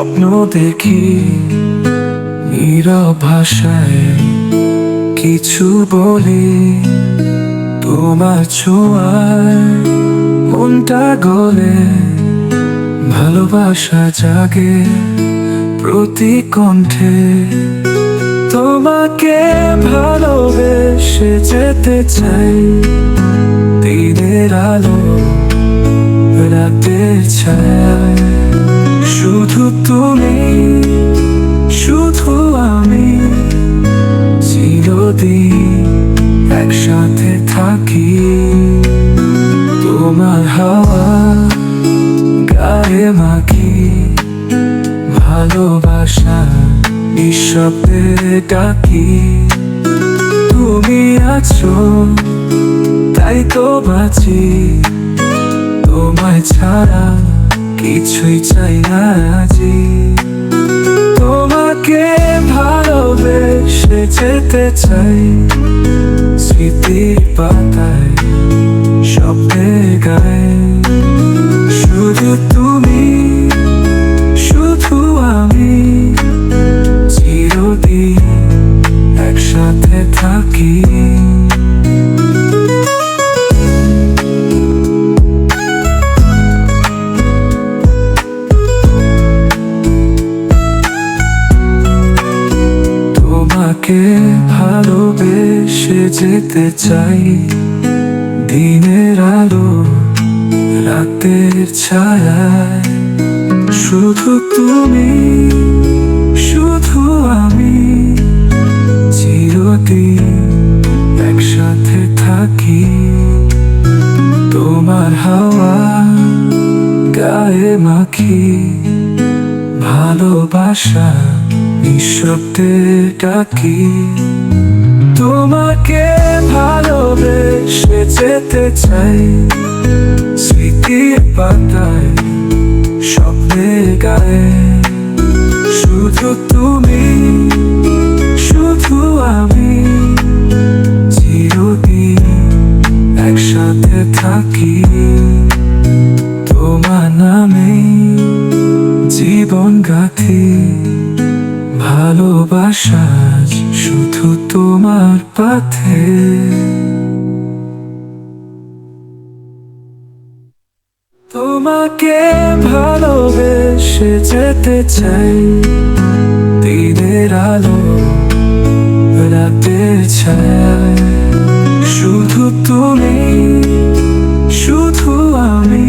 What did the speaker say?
স্বপ্ন দেখি নীরব ভাষায় কিছু বলি, তোমার ছোঁয়ায় মনটা গলে, ভালোবাসা জাগে প্রতি কণ্ঠে। তোমাকে ভালোবেসে যেতে চাই, দিনের আলো রাতের ছায়ায়। শুধু তুমি, শুধু আমি, চিরদিন একসাথে থাকি। তোমার হাওয়া গায়ে মাখি, ভালোবাসা নিঃশব্দে ডাকি। তুমি আছো তাই তো বাঁচি, তোমায় ছাড়া কিছুই চাই না আজি। তোমাকে ভালোবেসে যেতে চাই, স্মৃতির পাতায় স্বপ্নে গায়ে। শুধু তুমি, শুধু আমি, চিরদিন একসাথে থাকি। তোমাকে ভালোবেসে যেতে চাই, দিনের আলো রাতের ছায়ায়। শুধু তুমি, শুধু আমি, চিরদিন একসাথে থাকি। তোমার হাওয়া গায়ে মাখি, ভালোবাসা নিঃশব্দে ডাকি। তোমাকে ভালোবেসে যেতে চাই, স্মৃতির পাতায় স্বপ্নে গায়ে। শুধু তুমি, শুধু আমি, চিরদিন একসাথে থাকি। তোমার নামে জীবন গাথি, ভালোবাসা শুধু তোমার পথে। তোমাকে ভালোবেসে যেতে চাই, দিনের আলো রাতের ছায়ায়। শুধু তুমি, শুধু আমি,